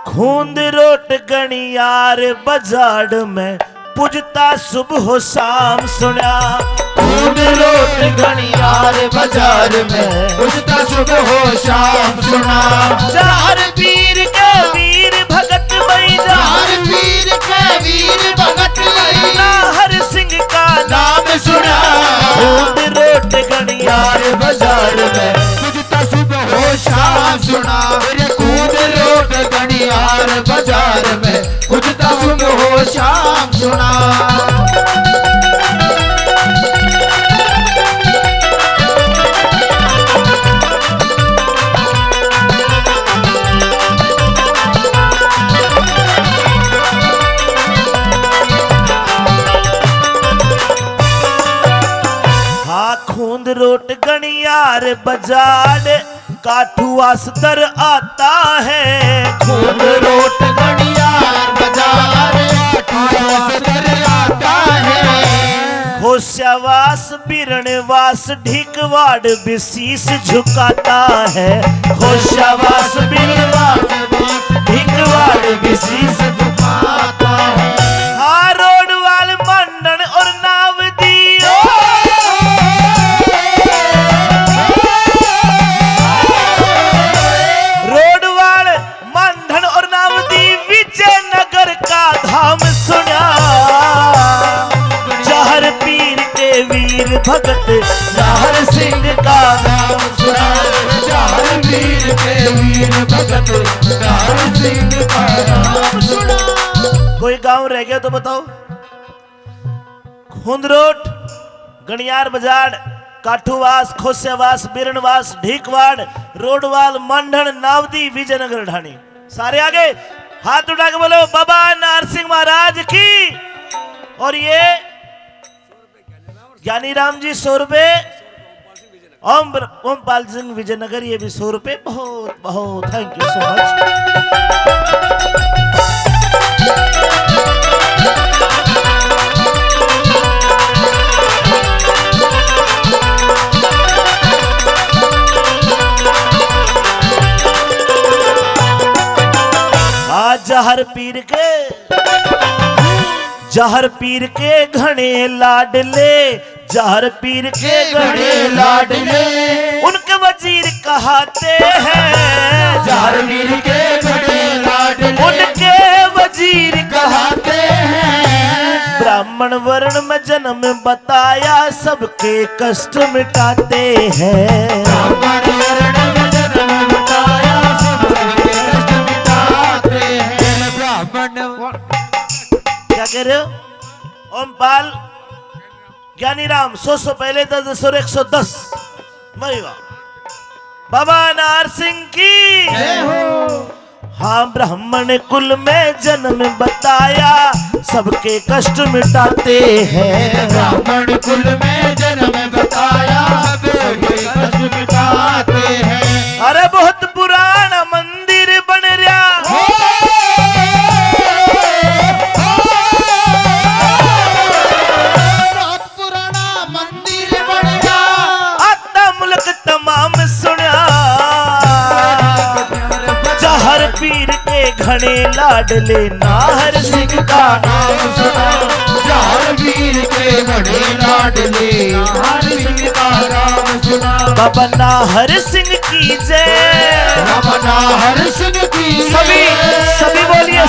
खूंद road गणियार बाजार में पूजता सुबह हो शाम सुना। खूंद रोट गणियार बाजार में पूजता सुबह हो शाम सुना। चार पीर के वीर भगत वही चार पीर के वीर भगत वही नाहर सिंह का नाम सुना। खूंद रोट गणियार बाजार में पूजता सुबह हो शाम सुना। खूंद रोट गणियार बाजार में पूजता सुबह हो शाम सुना। खूंद रोट गणियार बाजार काठू आसदर आता है। खूंद रोट गणियार बाजार काठू आसदर आता है। होशियावास बिरणवास ढीकवाड़ विशीष झुकाता है। होशियावास बिरणवास ढीकवाड़ विशीष झुकाता है। हाँ रोडवाल मंडन और नावदी विजयनगर का धाम सुना। जहर पीर के वीर भगत नाहर सिंह का नाम सुना। जहर पीर के वीर भगत नाहर सिंह का नाम सुना। कोई गांव रह गया तो बताओ। खुंदरोट गणियार बाजार काठूवास खोसियावास बिरणवास ढीकवाड़ रोडवाल मंडन नावदी विजयनगर ढाणी सारे आगे हाथ उठा के बोलो बाबा नारसिंह महाराज की। और ये ज्ञानी राम जी 100 रुपए ओमपाल सिंह विजयनगर ये भी 100 रुपए। बहुत बहुत थैंक यू सो मच। जहर पीर के घने लाडले जहर पीर के घने लाडले उनके वजीर कहते हैं। जहर पीर के घने लाडले उनके वजीर कहते हैं। ब्राह्मण वर्ण में जन्म बताया सबके कष्ट मिटाते हैं। ब्राह्मण वर्ण में जन्म बताया सबके कष्ट मिटाते हैं। ब्राह्मण क्या कह रहे हो ओमपाल ज्ञानी राम 100 पहले 10 और 110 बाबा नारसिंह की जय हो। हाँ ब्राह्मण कुल में जन्म बताया सबके कष्ट मिटाते हैं। ब्राह्मण कुल में जन्म बताया सबके कष्ट मिटाते हैं। अरे बहुत पुराना मंदिर बन रहा पीर के घने लाडले नाहर सिंह का नाम सुना। जहर पीर के घने लाडले नाहर सिंह का नाम सुना। बाबा नाहर सिंह की जय। बाबा नाहर सिंह की सभी बोलिए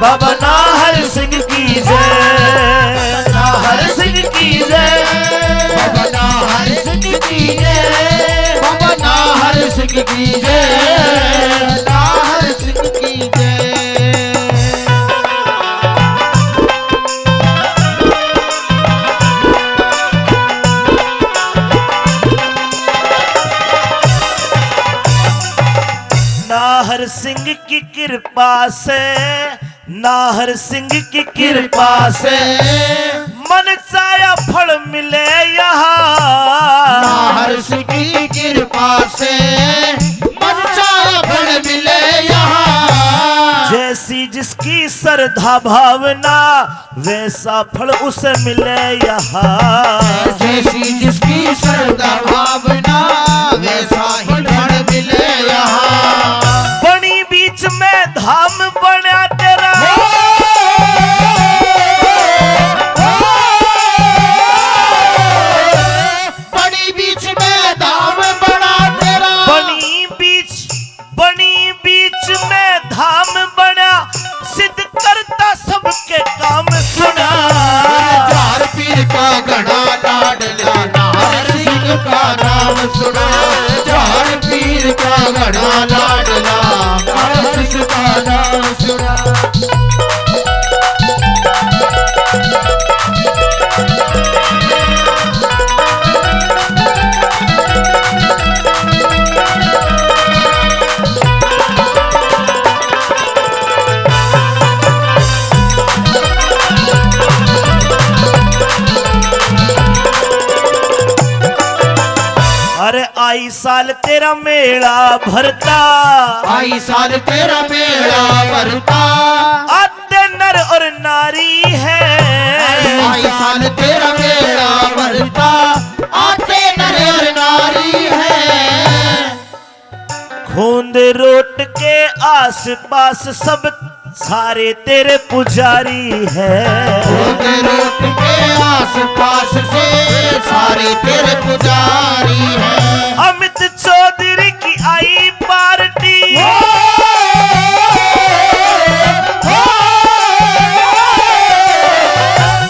बाबा नाहर सिंह की जय। नाहर सिंह की जय। बाबा नाहर सिंह की जय। बाबा नाहर सिंह की जय। नाहर सिंह की जय। नाहर सिंह की कृपा से नाहर सिंह की कृपा से मन चाया फल मिले यहाँ। नाहर सिंह की कृपा से मन चाया फल मिले यहाँ। जैसी जिसकी श्रद्धा भावना वैसा फल उसे मिले यहाँ। जैसी जिसकी श्रद्धा भावना वैसा ही फल मिले यहाँ। बनी बड़ा लाडला नाथ जिसका नाम सुना। अरे आई साल तेरा मेला भरता, आई साल तेरा मेला भरता, आते नर और नारी है। आई साल तेरा मेला भरता, आते नर और नारी है। खूंद रोट के आस पास सब सारे तेरे पुजारी है। खूंद रोट के आस पास से सारे तेरे पुजारी है। अमित चौधरी की आई पार्टी,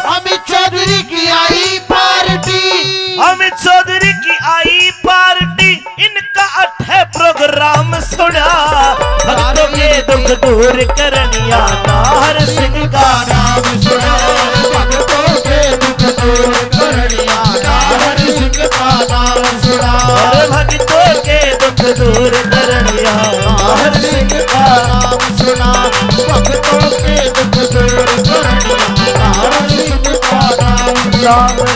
अमित चौधरी की आई पार्टी, अमित चौधरी की आई पार्टी। इनका अठे प्रोग्राम सुना, भक्तों के दुख दूर करनिया नाहर सिंह का नाम सुना। भक्तों के दुख दूर करनिया नाहर सिंह का नाम सुना। और भक्तों के दुख दूर करनिया नाहर सिंह का नाम सुना। भक्तों के दुख दूर करनिया नाहर सिंह का नाम सुना।